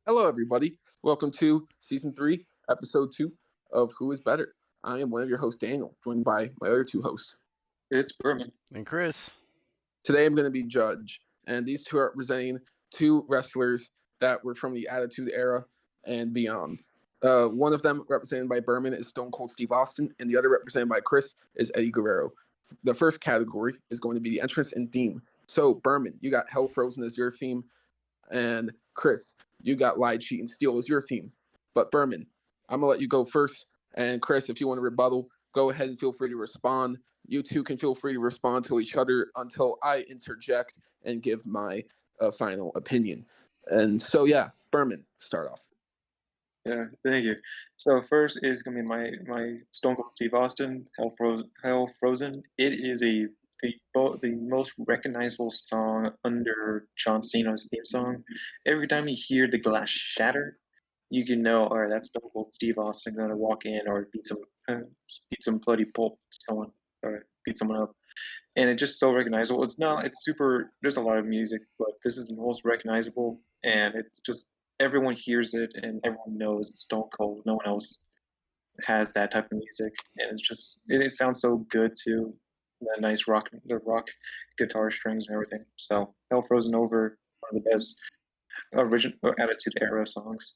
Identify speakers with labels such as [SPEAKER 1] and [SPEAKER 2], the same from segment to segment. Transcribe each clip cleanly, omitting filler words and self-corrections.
[SPEAKER 1] Hello, everybody. Welcome to Season 3, Episode 2 of Who is Better. I am one of your hosts, Daniel, joined by my other two hosts.
[SPEAKER 2] It's Berman.
[SPEAKER 3] And Chris.
[SPEAKER 1] Today I'm going to be Judge, and these two are representing two wrestlers that were from the Attitude Era and beyond. One of them, represented by Berman, is Stone Cold Steve Austin, and the other, represented by Chris, is Eddie Guerrero. The first category is going to be the entrance and theme. So, Berman, you got Hell Frozen as your theme, and Chris, you got Lie, Cheat, and Steal as your theme. But Berman, I'm going to let you go first. And Chris, if you want to rebuttal, go ahead and feel free to respond. You two can feel free to respond to each other until I interject and give my final opinion. And so, yeah, Berman, start off.
[SPEAKER 2] Yeah, thank you. So first is gonna be my Stone Cold Steve Austin, Hell Frozen. It is the most recognizable song under John Cena's theme song. Every time you hear the glass shatter, you can know, all right, that's Stone Cold Steve Austin gonna walk in or beat some bloody pulp someone or beat someone up. And it's just so recognizable. It's super. There's a lot of music, but this is the most recognizable, and it's just everyone hears it and everyone knows it's Stone Cold. No one else has that type of music, and it sounds so good too. The rock guitar strings and everything. So Hell Frozen Over, one of the best original Attitude Era songs.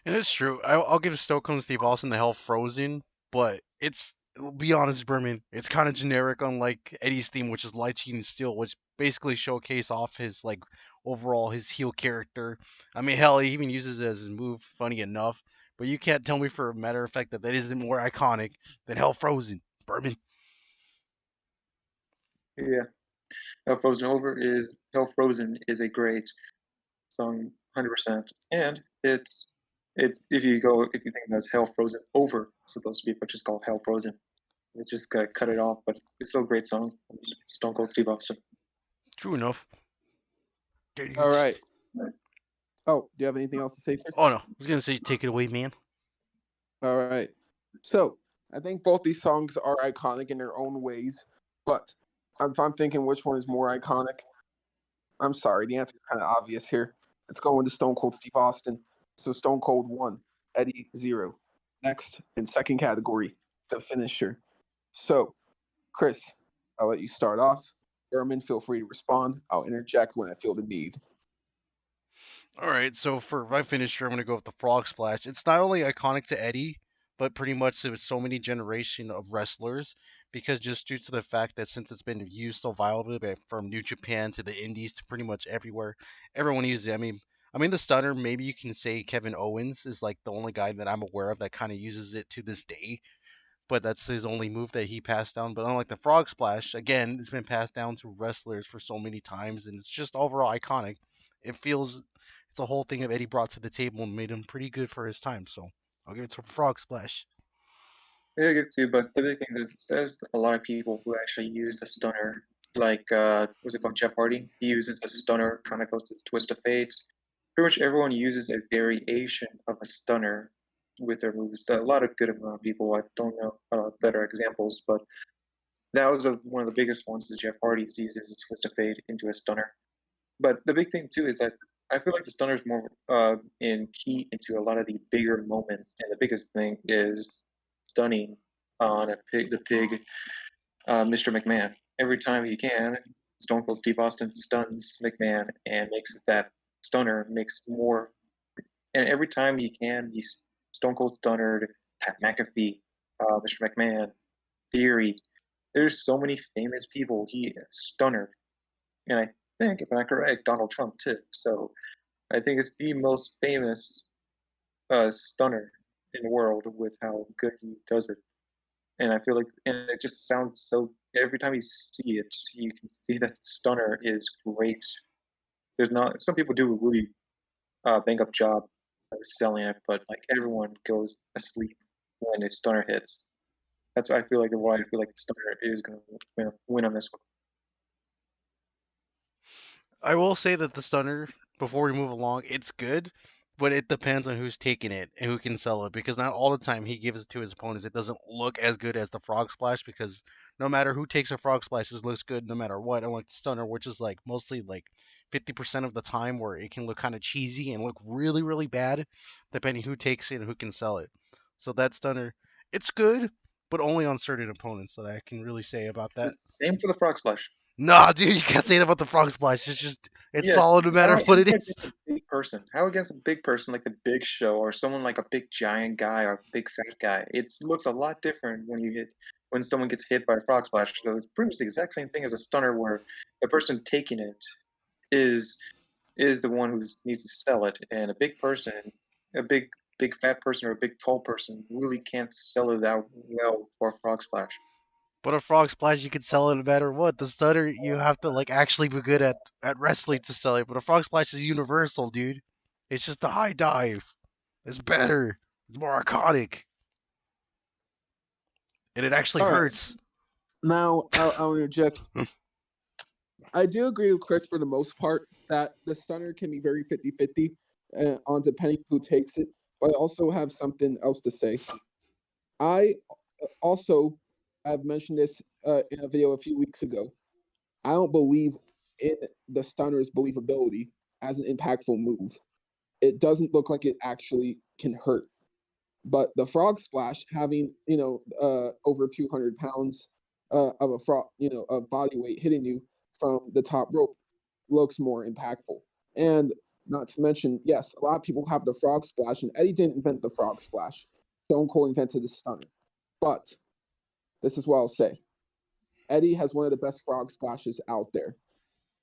[SPEAKER 3] And it's true. I'll give Stockholm Steve Austin the Hell Frozen, but be honest, Berman, it's kind of generic, unlike Eddie's theme, which is Lie, Cheat, and Steal, which basically showcase off his overall his heel character. I mean, hell, he even uses it as his move, funny enough. But you can't tell me for a matter of fact that isn't more iconic than Hell Frozen, Berman.
[SPEAKER 2] Yeah, Hell Frozen is a great song, 100%. And it's if you think that's Hell Frozen Over supposed to be, but just called Hell Frozen. It just got cut it off, but it's still a great song. Stone Cold Steve Austin.
[SPEAKER 3] True enough.
[SPEAKER 1] All right. Oh, do you have anything else to say, Chris?
[SPEAKER 3] Oh no, I was gonna say take it away, man.
[SPEAKER 1] All right. So I think both these songs are iconic in their own ways, but if I'm thinking which one is more iconic, I'm sorry, the answer is kind of obvious here. Let's go into Stone Cold Steve Austin. So Stone Cold 1, Eddie 0. Next, in second category, the finisher. So, Chris, I'll let you start off. Berman, feel free to respond. I'll interject when I feel the need.
[SPEAKER 3] All right, so for my finisher, I'm gonna go with the Frog Splash. It's not only iconic to Eddie, but pretty much to so many generation of wrestlers, because just due to the fact that since it's been used so violently from New Japan to the Indies to pretty much everywhere, everyone uses it. I mean the stunner. Maybe you can say Kevin Owens is like the only guy that I'm aware of that kind of uses it to this day, but that's his only move that he passed down. But unlike the Frog Splash, again, it's been passed down to wrestlers for so many times, and it's just overall iconic. It's a whole thing that Eddie brought to the table and made him pretty good for his time. So I'll give it to Frog Splash.
[SPEAKER 2] Yeah, I get too, but the big thing is there's a lot of people who actually use the stunner. Like, what's it called? Jeff Hardy. He uses a stunner, kind of goes to Twist of Fate. Pretty much everyone uses a variation of a stunner with their moves. A lot of good amount of people. I don't know better examples, but that was one of the biggest ones. Is Jeff Hardy uses a Twist of Fate into a stunner. But the big thing too is that I feel like the stunner is more in key into a lot of the bigger moments, and the biggest thing is stunning on the pig, Mr. McMahon. Every time he can, Stone Cold Steve Austin stuns McMahon and makes that stunner makes more. And every time he can, he's Stone Cold stunnered Pat McAfee, Mr. McMahon, Theory. There's so many famous people he stunnered, and I think, if I'm not correct, Donald Trump too. So I think it's the most famous stunner in the world with how good he does it. And I feel like, and it just sounds so. Every time you see it, you can see that stunner is great. There's not some people do a really bang up job of selling it, but like everyone goes asleep when a stunner hits. That's I feel like why I feel like the stunner is going to win on this one.
[SPEAKER 3] I will say that the stunner, before we move along, it's good, but it depends on who's taking it and who can sell it. Because not all the time he gives it to his opponents, it doesn't look as good as the Frog Splash. Because no matter who takes a Frog Splash, it looks good no matter what. Unlike the stunner, which is like mostly like 50% of the time where it can look kind of cheesy and look really, really bad, depending who takes it and who can sell it. So that stunner, it's good, but only on certain opponents that I can really say about that.
[SPEAKER 2] The same for the Frog Splash.
[SPEAKER 3] Nah, dude, you can't say that about the Frog Splash. It's
[SPEAKER 2] Yes,
[SPEAKER 3] solid no matter what it
[SPEAKER 2] how
[SPEAKER 3] is.
[SPEAKER 2] against a big person? How against a big person like the Big Show or someone like a big giant guy or big fat guy? It looks a lot different when someone gets hit by a frog splash. So it's pretty much the exact same thing as a stunner, where the person taking it is is the one who needs to sell it, and a big person, a big fat person or a big tall person really can't sell it out well for a frog splash.
[SPEAKER 3] But a Frog Splash, you can sell it no matter what. The stunner, you have to like actually be good at wrestling to sell it. But a Frog Splash is universal, dude. It's just a high dive. It's better. It's more iconic, and it actually
[SPEAKER 1] All right.
[SPEAKER 3] hurts.
[SPEAKER 1] Now, I'll interject. I do agree with Chris for the most part that the stunner can be very 50-50 on depending who takes it. But I also have something else to say. I also have mentioned this in a video a few weeks ago. I don't believe in the stunner's believability as an impactful move. It doesn't look like it actually can hurt. But the frog splash, having over 200 pounds of a frog, of body weight hitting you from the top rope, looks more impactful. And not to mention, yes, a lot of people have the frog splash, and Eddie didn't invent the frog splash. Stone Cold invented the stunner. But this is what I'll say: Eddie has one of the best frog splashes out there.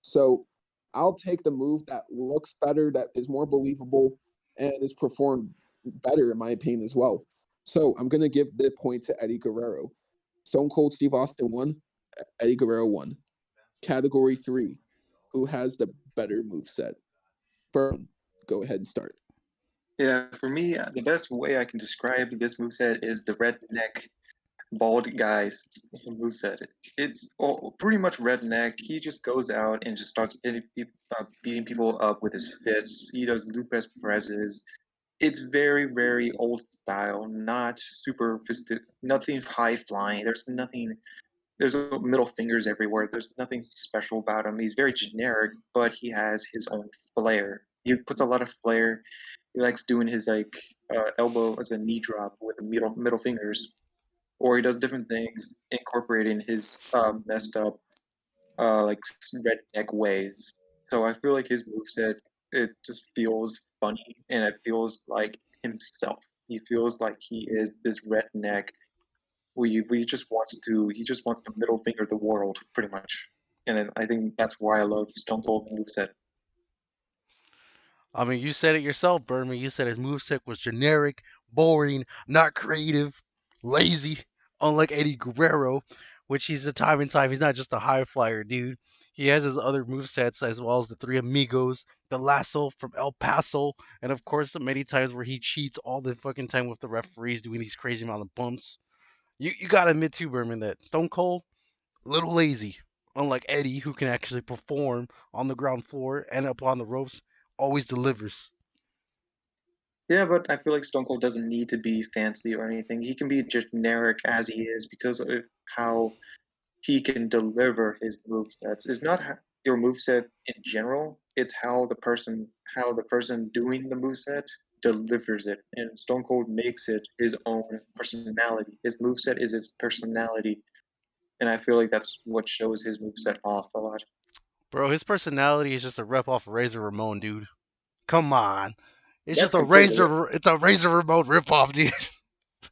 [SPEAKER 1] So I'll take the move that looks better, that is more believable, and is performed better, in my opinion, as well. So I'm going to give the point to Eddie Guerrero. Stone Cold Steve Austin won, Eddie Guerrero won. Category 3, who has the better move set? Burn, go ahead and start.
[SPEAKER 2] Yeah, for me, the best way I can describe this moveset is the redneck bald guy's moveset. It's pretty much redneck. He just goes out and just starts beating people up with his fists. He does Lupus presses. It's very, very old style, not super fisted, nothing high flying. There's middle fingers everywhere. There's nothing special about him. He's very generic, but he has his own flair. He puts a lot of flair. He likes doing his elbow as a knee drop with the middle fingers, or he does different things incorporating his messed up redneck ways. So I feel like his moveset, it just feels funny and it feels like himself. He feels like he is this redneck we just wants to he just wants to middle finger the world pretty much. And I think that's why I love Stone Cold moveset.
[SPEAKER 3] I mean, you said it yourself, Berman. You said his moveset was generic, boring, not creative, lazy. Unlike Eddie Guerrero, which he's a time and time. He's not just a high flyer, dude. He has his other movesets as well as the Three Amigos, the Lasso from El Paso, and of course the many times where he cheats all the fucking time with the referees doing these crazy amount of bumps. You gotta admit too, Berman, that Stone Cold, a little lazy. Unlike Eddie, who can actually perform on the ground floor and up on the ropes, always delivers.
[SPEAKER 2] Yeah, but I feel like Stone Cold doesn't need to be fancy or anything. He can be generic as he is because of how he can deliver his movesets. It's not your moveset in general, it's how the person doing the moveset delivers it. And Stone Cold makes it his own personality. His moveset is his personality. And I feel like that's what shows his moveset off a lot.
[SPEAKER 3] Bro, his personality is just a rep off of Razor Ramon, dude. Come on. It's just
[SPEAKER 2] That's
[SPEAKER 3] a
[SPEAKER 2] completely
[SPEAKER 3] Razor Ramon ripoff, dude.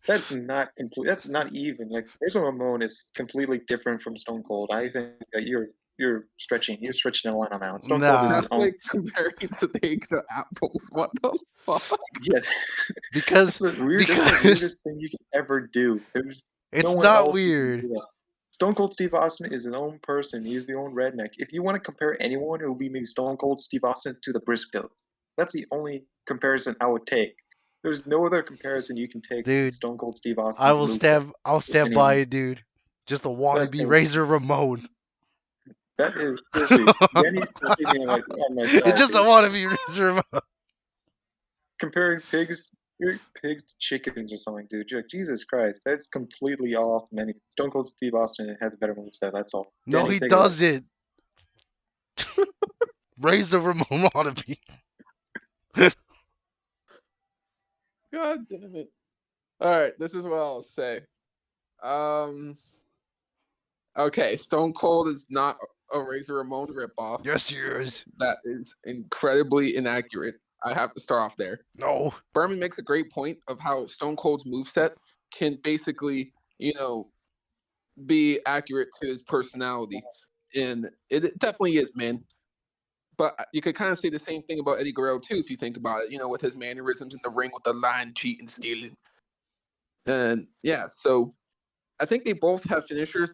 [SPEAKER 2] That's not complete. That's not even like Razor Ramon is completely different from Stone Cold. I think that you're stretching. You're stretching a line on that one. Stone Cold is
[SPEAKER 3] Nah,
[SPEAKER 2] his
[SPEAKER 1] That's
[SPEAKER 2] own.
[SPEAKER 1] like comparing snake to apples. What the fuck?
[SPEAKER 2] Yes,
[SPEAKER 3] because
[SPEAKER 2] That's the
[SPEAKER 3] because
[SPEAKER 2] weirdest thing you can ever do. There's no
[SPEAKER 3] it's
[SPEAKER 2] one
[SPEAKER 3] not
[SPEAKER 2] else who can
[SPEAKER 3] weird.
[SPEAKER 2] do that. Stone Cold Steve Austin is his own person. He's the own redneck. If you want to compare anyone, it would be maybe Stone Cold Steve Austin to the Briscoe. That's the only comparison I would take. There's no other comparison you can take to
[SPEAKER 3] Dude,
[SPEAKER 2] Stone Cold Steve Austin's moveset
[SPEAKER 3] I'll
[SPEAKER 2] with
[SPEAKER 3] stand by
[SPEAKER 2] anyone.
[SPEAKER 3] it, dude. Just a
[SPEAKER 2] That's
[SPEAKER 3] wannabe
[SPEAKER 2] a,
[SPEAKER 3] Razor Ramon.
[SPEAKER 2] that is seriously Danny's completely on my
[SPEAKER 3] It's
[SPEAKER 2] side
[SPEAKER 3] just a
[SPEAKER 2] here.
[SPEAKER 3] wannabe Razor Ramon.
[SPEAKER 2] Comparing pigs to chickens or something, dude. Like, Jesus Christ, that's completely off. Man, Stone Cold Steve Austin has a better moveset. That's all.
[SPEAKER 3] No,
[SPEAKER 2] Danny,
[SPEAKER 3] he
[SPEAKER 2] take it away.
[SPEAKER 3] doesn't. Razor Ramon wannabe.
[SPEAKER 1] God damn it. All right, this is what I'll say. Um, okay, Stone Cold is not a Razor Ramon ripoff.
[SPEAKER 3] Yes, he is.
[SPEAKER 1] That is incredibly inaccurate. I have to start off there.
[SPEAKER 3] No.
[SPEAKER 1] Berman makes a great point of how Stone Cold's moveset can basically, be accurate to his personality. And it definitely is, man. But you could kind of say the same thing about Eddie Guerrero, too, if you think about it, with his mannerisms in the ring with the lying, cheating, stealing. And yeah, so I think they both have not finishers,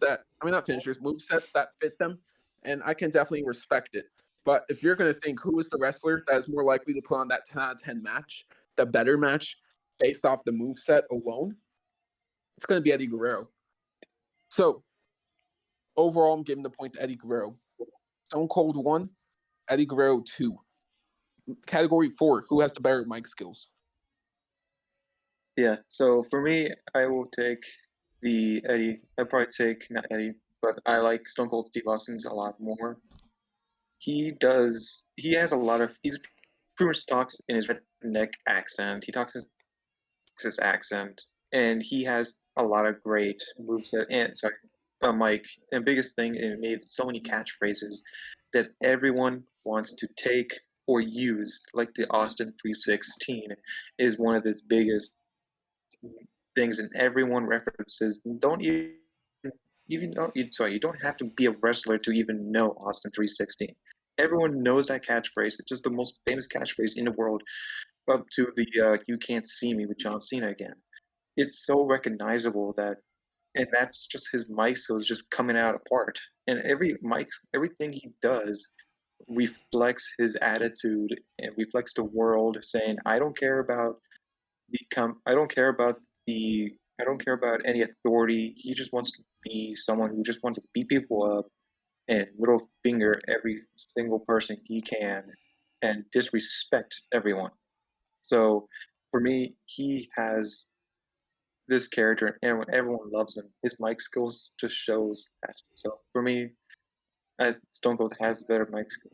[SPEAKER 1] movesets that fit them. And I can definitely respect it. But if you're going to think who is the wrestler that is more likely to put on that 10 out of 10 match, the better match, based off the moveset alone, it's going to be Eddie Guerrero. So overall, I'm giving the point to Eddie Guerrero. Stone Cold 1, Eddie Guerrero 2. Category 4, who has the better mic skills?
[SPEAKER 2] Yeah, so for me, I will take the Eddie. I'd probably take not Eddie, but I like Stone Cold Steve Austin's a lot more. He has a lot of, he's pretty much talks in his redneck accent. He talks in his accent, and he has a lot of great moveset. And sorry, Mike. And biggest thing, it made so many catchphrases that everyone wants to take or use, like the Austin 316 is one of his biggest things, and everyone references. Don't even know. Sorry, you don't have to be a wrestler to even know Austin 316. Everyone knows that catchphrase. It's just the most famous catchphrase in the world, up to the "You can't see me" with John Cena again. It's so recognizable that, and that's just his mic skills just coming out apart. And everything he does reflects his attitude and reflects the world, saying, "I don't care about I don't care about I don't care about any authority. He just wants to be someone who just wants to beat people up and little finger every single person he can and disrespect everyone." So for me, he has this character and everyone loves him. His mic skills just shows that. So for me, Stone Cold has better mic skills.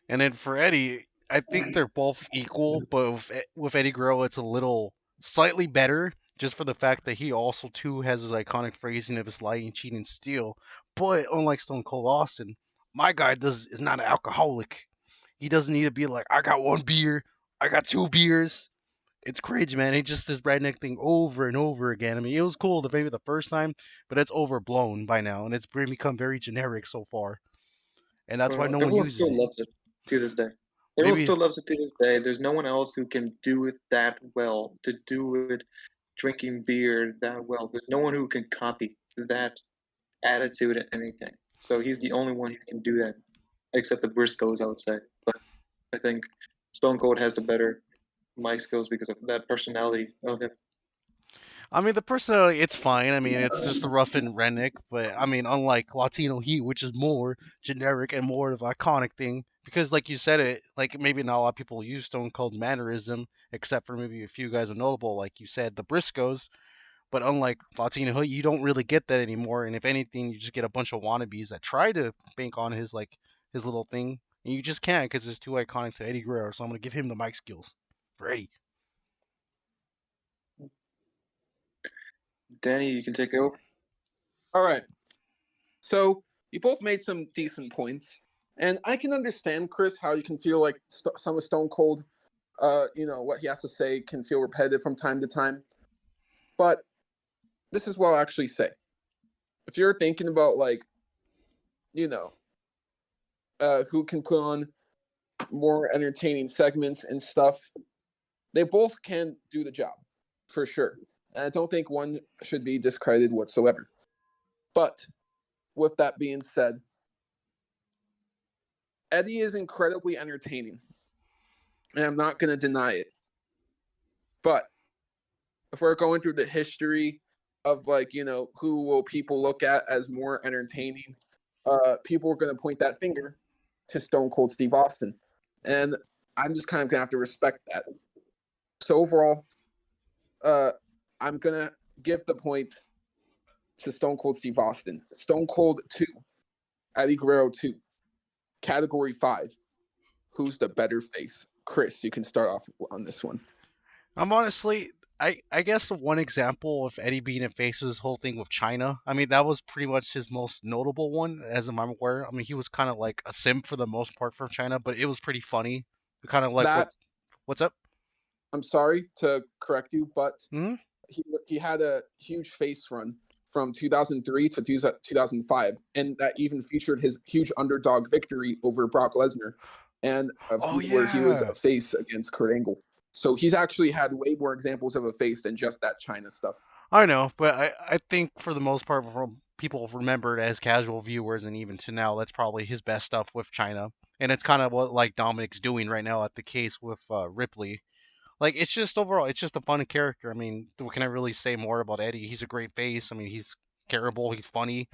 [SPEAKER 3] And then for Eddie, I think they're both equal, but with Eddie Guerrero, it's a little slightly better, just for the fact that he also too has his iconic phrasing of his lying, cheating, steal. But unlike Stone Cold Austin, my guy is not an alcoholic. He doesn't need to be like, I got one beer, I got two beers. It's crazy, man. He just this redneck thing over and over again. I mean, it was cool maybe the first time, but it's overblown by now, and it's become very generic so far. And that's why no one
[SPEAKER 2] Everyone
[SPEAKER 3] uses
[SPEAKER 2] still
[SPEAKER 3] it.
[SPEAKER 2] loves it to this day. Everyone
[SPEAKER 3] Maybe
[SPEAKER 2] still loves it to this day. There's no one else who can do it that well, to do it drinking beer that well. There's no one who can copy that attitude and anything. So he's the only one who can do that, except the Briscoes, I would say. But I think Stone Cold has the better mic skills because of that personality of him.
[SPEAKER 3] I mean, the personality, it's fine. I mean, it's just the rough and redneck, but I mean, unlike Latino Heat, which is more generic and more of an iconic thing, because like you said it, like maybe not a lot of people use Stone Cold mannerism, except for maybe a few guys are notable, like you said, the Briscoes. But unlike Latino Heat, you don't really get that anymore. And if anything, you just get a bunch of wannabes that try to bank on his little thing, and you just can't because it's too iconic to Eddie Guerrero. So I'm gonna give him the mic skills for Eddie.
[SPEAKER 2] Danny, you can take it over.
[SPEAKER 1] All right. So you both made some decent points. And I can understand, Chris, how you can feel like some of Stone Cold, what he has to say can feel repetitive from time to time. But this is what I'll actually say. If you're thinking about, like, who can put on more entertaining segments and stuff, they both can do the job, for sure. And I don't think one should be discredited whatsoever. But with that being said, Eddie is incredibly entertaining. And I'm not going to deny it. But if we're going through the history of, like, who will people look at as more entertaining, people are going to point that finger to Stone Cold Steve Austin. And I'm just kind of going to have to respect that. So overall, I'm going to give the point to Stone Cold Steve Austin. Stone Cold 2, Eddie Guerrero 2. Category 5. Who's the better face? Chris, you can start off on this one.
[SPEAKER 3] I'm honestly, I guess the one example of Eddie being a face was his whole thing with China. I mean, that was pretty much his most notable one, as I'm aware. I mean, he was kind of like a simp for the most part from China, but it was pretty funny. Kind of like
[SPEAKER 1] That
[SPEAKER 3] what's up?
[SPEAKER 1] I'm sorry to correct you, but
[SPEAKER 3] Hmm.
[SPEAKER 1] he had a huge face run from 2003 to 2005, and that even featured his huge underdog victory over Brock Lesnar, and a
[SPEAKER 3] Oh
[SPEAKER 1] feud where he was
[SPEAKER 3] yeah,
[SPEAKER 1] a face against Kurt Angle. So he's actually had way more examples of a face than just that China stuff.
[SPEAKER 3] I know, but I think for the most part, from people remembered as casual viewers, and even to now, that's probably his best stuff with China, and it's kind of what like Dominic's doing right now at the case with Ripley. Like it's just overall, it's just a fun character. I mean, what can I really say more about Eddie? He's a great face. I mean, he's terrible. He's funny.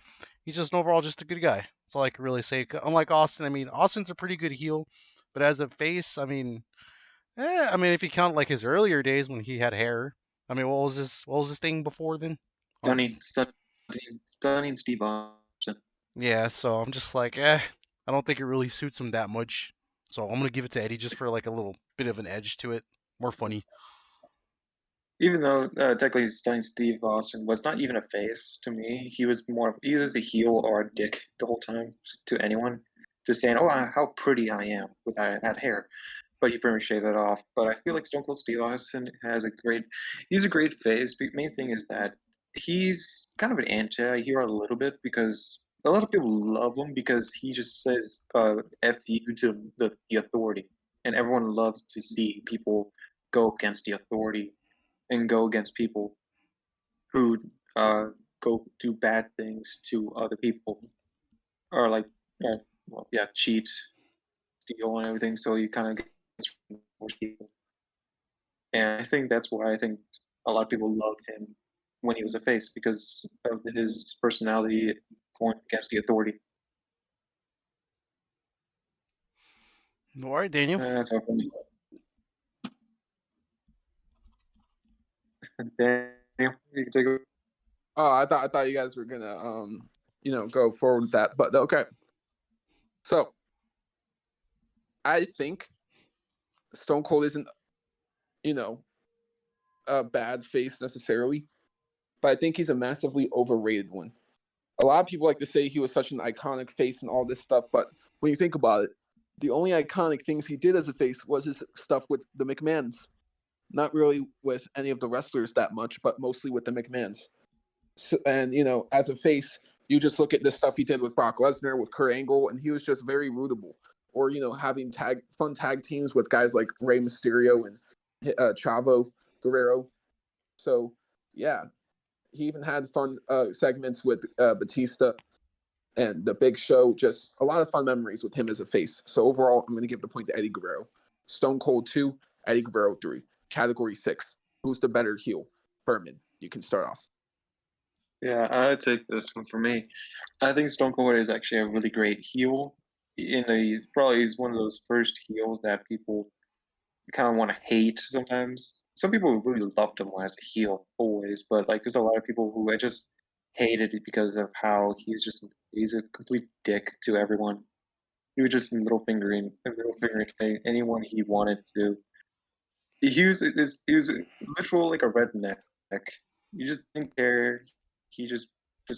[SPEAKER 3] He's just overall just a good guy. That's all I can really say. Unlike Austin, I mean, Austin's a pretty good heel, but as a face, I mean, I mean, if you count like his earlier days when he had hair, I mean, what was this thing before then? Um,
[SPEAKER 2] Stunning Steve Austin.
[SPEAKER 3] yeah. So I'm just like, I don't think it really suits him that much. So I'm gonna give it to Eddie just for like a little bit of an edge to it, more funny.
[SPEAKER 2] Even though technically Stunning Steve Austin was not even a face to me, he was a heel or a dick the whole time just to anyone, just saying, "Oh, how pretty I am with that hair." But you pretty much shave it off. But I feel like Stone Cold Steve Austin he's a great face. The main thing is that he's kind of an anti-hero a little bit because a lot of people love him because he just says "f you" to the authority, and everyone loves to see people go against the authority and go against people who go do bad things to other people or like well, yeah, cheat, steal, and everything. So you kind of get most people, and I think that's why I think a lot of people loved him when he was a face because of his personality going against the authority.
[SPEAKER 3] All right, Daniel.
[SPEAKER 2] That's how funny. Daniel, you can take it.
[SPEAKER 1] Oh, I thought you guys were gonna go forward with that, but okay. So I think Stone Cold isn't you know a bad face necessarily, but I think he's a massively overrated one. A lot of people like to say he was such an iconic face and all this stuff, but when you think about it, the only iconic things he did as a face was his stuff with the McMahons. Not really with any of the wrestlers that much, but mostly with the McMahons. So, and as a face, you just look at the stuff he did with Brock Lesnar, with Kurt Angle, and he was just very rootable. Or having fun tag teams with guys like Rey Mysterio and Chavo Guerrero. So yeah, he even had fun segments with Batista and the Big Show. Just a lot of fun memories with him as a face. So overall, I'm going to give the point to Eddie Guerrero. Stone Cold 2, Eddie Guerrero 3. Category 6. Who's the better heel? Berman, you can start off.
[SPEAKER 2] Yeah, I'd take this one for me. I think Stone Cold is actually a really great heel. Probably he's one of those first heels that people kind of want to hate sometimes. Some people really loved him as a heel always, but like there's a lot of people who I just hated it because of how he's a complete dick to everyone. He was just middle fingering anyone he wanted to. He was literal like a redneck. He just didn't care. He just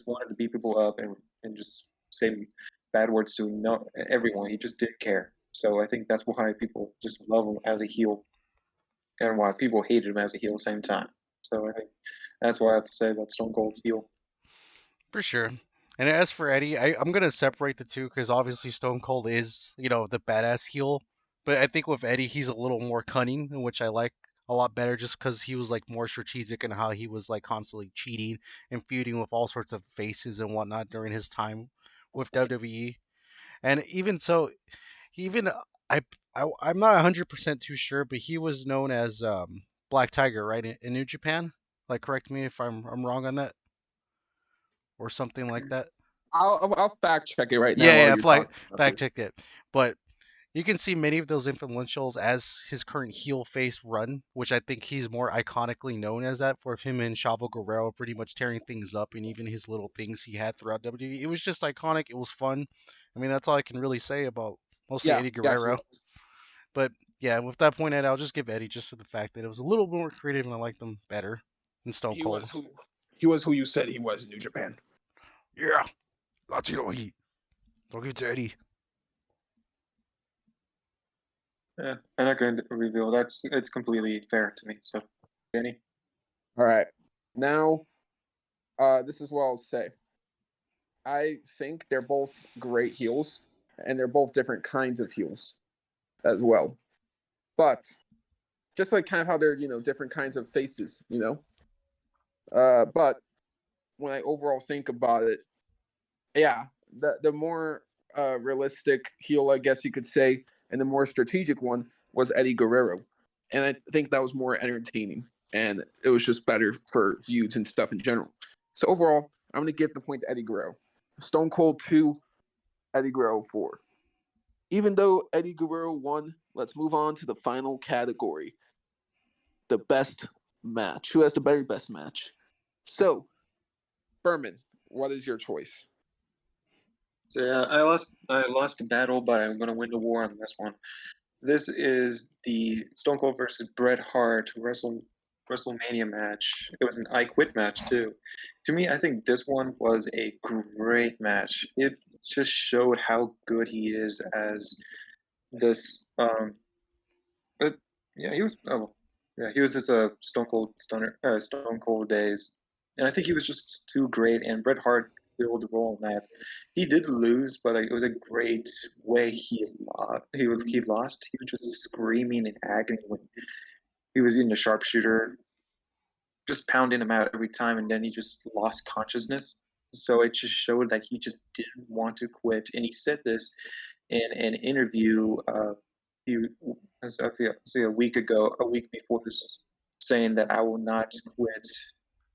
[SPEAKER 2] wanted to beat people up and just say bad words to no everyone. He just didn't care. So I think that's why people just love him as a heel and why people hated him as a heel at the same time. So I think that's what I have to say about Stone Cold's heel.
[SPEAKER 3] For sure. And as for Eddie, I'm gonna separate the two because obviously Stone Cold is, the badass heel. But I think with Eddie, he's a little more cunning, which I like a lot better just because he was like more strategic in how he was like constantly cheating and feuding with all sorts of faces and whatnot during his time with WWE. And even so, he even I'm not 100% too sure, but he was known as Black Tiger, right, in New Japan. Like, correct me if I'm wrong on that or something like that.
[SPEAKER 1] I'll fact check it right now
[SPEAKER 3] Yeah,
[SPEAKER 1] while
[SPEAKER 3] yeah,
[SPEAKER 1] you're talking about
[SPEAKER 3] fact
[SPEAKER 1] this.
[SPEAKER 3] check it. But you can see many of those influentials as his current heel face run, which I think he's more iconically known as that for him and Chavo Guerrero pretty much tearing things up and even his little things he had throughout WWE. It was just iconic. It was fun. I mean, that's all I can really say about mostly Eddie
[SPEAKER 1] Yeah, he
[SPEAKER 3] Guerrero.
[SPEAKER 1] was.
[SPEAKER 3] But yeah, with that point, I'll just give Eddie just for the fact that it was a little more creative and I liked them better than Stone
[SPEAKER 1] He
[SPEAKER 3] Cold.
[SPEAKER 1] was who he was who you said he was in New Japan.
[SPEAKER 3] Yeah, Latino Heat. Don't give it to Eddie.
[SPEAKER 2] Yeah, I'm not going to reveal. It's completely fair to me. So, Danny.
[SPEAKER 1] All right. Now, this is what I'll say. I think they're both great heels, and they're both different kinds of heels as well. But just like kind of how they're different kinds of faces. But when I overall think about it, yeah, the more realistic heel, I guess you could say, and the more strategic one was Eddie Guerrero, and I think that was more entertaining, and it was just better for views and stuff in general. So overall, I'm gonna give the point to Eddie Guerrero. Stone Cold 2, Eddie Guerrero 4. Even though Eddie Guerrero won, let's move on to the final category, the best match. Who has the better best match? So, Berman, what is your choice?
[SPEAKER 2] So yeah, I lost the battle, but I'm gonna win the war on this one. This is the Stone Cold versus Bret Hart WrestleMania match. It was an I Quit match too. To me, I think this one was a great match. It just showed how good he is as this. But yeah, he was. Oh, yeah, he was just a Stone Cold days, and I think he was just too great. And Bret Hart filled the role in that. He did lose, but like, it was a great way he lost. He lost. He was just screaming in agony when he was in the sharpshooter, just pounding him out every time, and then he just lost consciousness. So it just showed that he just didn't want to quit, and he said this in an interview. He, I feel, say a week before this, saying that I will not quit.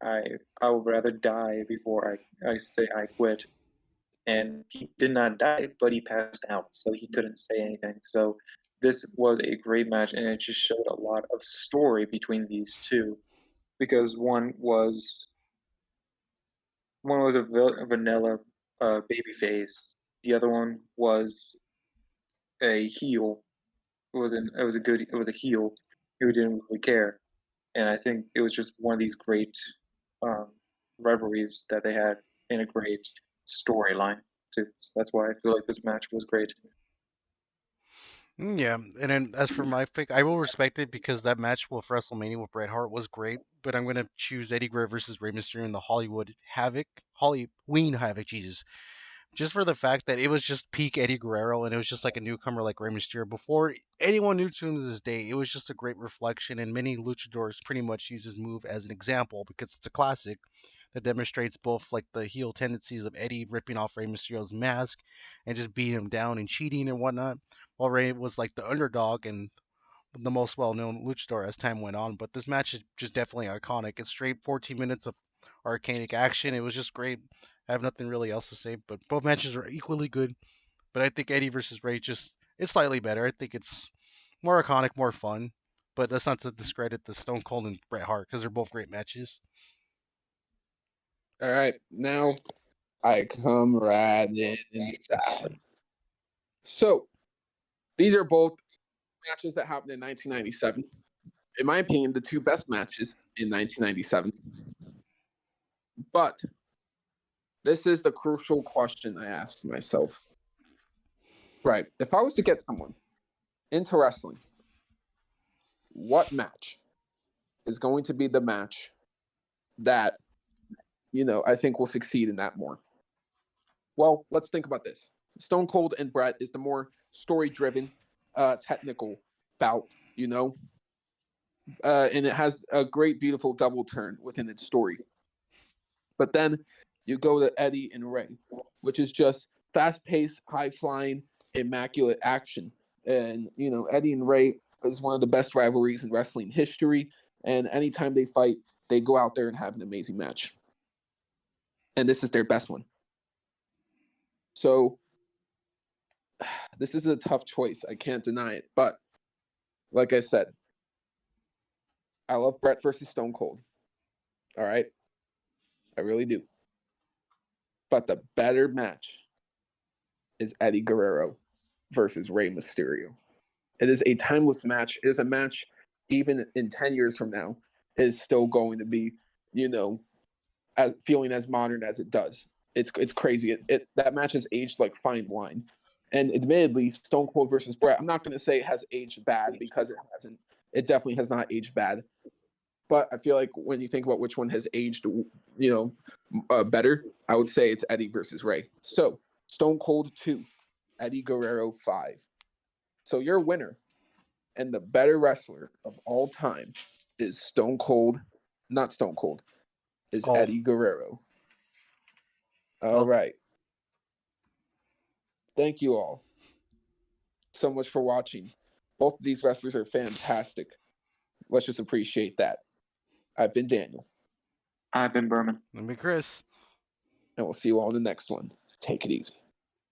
[SPEAKER 2] I I would rather die before I say I quit. And he did not die, but he passed out, so he couldn't say anything. So this was a great match, and it just showed a lot of story between these two, because one was a vanilla baby face, the other one was a heel. It was a heel who didn't really care, and I think it was just one of these great um, rivalries that they had in a great storyline too. So that's why I feel like this match was great.
[SPEAKER 3] Yeah, and then as for my pick, I will respect it because that match with WrestleMania with Bret Hart was great. But I'm gonna choose Eddie Guerrero versus Rey Mysterio in the Halloween Havoc, Jesus, just for the fact that it was just peak Eddie Guerrero, and it was just like a newcomer like Rey Mysterio before anyone knew to him to this day. It was just a great reflection, and many luchadors pretty much use his move as an example because it's a classic that demonstrates both like the heel tendencies of Eddie ripping off Rey Mysterio's mask and just beating him down and cheating and whatnot, while Rey was like the underdog and the most well-known luchador as time went on. But this match is just definitely iconic. It's straight 14 minutes of arcanic action. It was just great. I have nothing really else to say, but both matches are equally good. But I think Eddie versus Ray just it's slightly better. I think it's more iconic, more fun. But that's not to discredit the Stone Cold and Bret Hart because they're both great matches.
[SPEAKER 1] All right, now I come right in inside. So these are both matches that happened in 1997. In my opinion, the two best matches in 1997. But this is the crucial question I asked myself. Right, if I was to get someone into wrestling, what match is going to be the match that I think will succeed in that more? Well, let's think about this. Stone Cold and Bret is the more story-driven, technical bout, and it has a great, beautiful double turn within its story. But then you go to Eddie and Ray, which is just fast-paced, high-flying, immaculate action. And Eddie and Ray is one of the best rivalries in wrestling history. And anytime they fight, they go out there and have an amazing match. And this is their best one. So this is a tough choice. I can't deny it. But like I said, I love Bret versus Stone Cold. All right. I really do. But the better match is Eddie Guerrero versus Rey Mysterio. It is a timeless match. It is a match even in 10 years from now is still going to be, feeling as modern as it does. It's crazy. That match has aged like fine wine. And admittedly, Stone Cold versus Bret, I'm not going to say it has aged bad because it hasn't. It definitely has not aged bad. But I feel like when you think about which one has aged, better, I would say it's Eddie versus Rey. So Stone Cold 2, Eddie Guerrero 5. So your winner and the better wrestler of all time is is
[SPEAKER 3] Oh,
[SPEAKER 1] Eddie Guerrero. All right. Thank you all so much for watching. Both of these wrestlers are fantastic. Let's just appreciate that. I've been Daniel.
[SPEAKER 2] I've been Berman.
[SPEAKER 3] let me Chris.
[SPEAKER 1] And we'll see you all in the next one. Take it easy.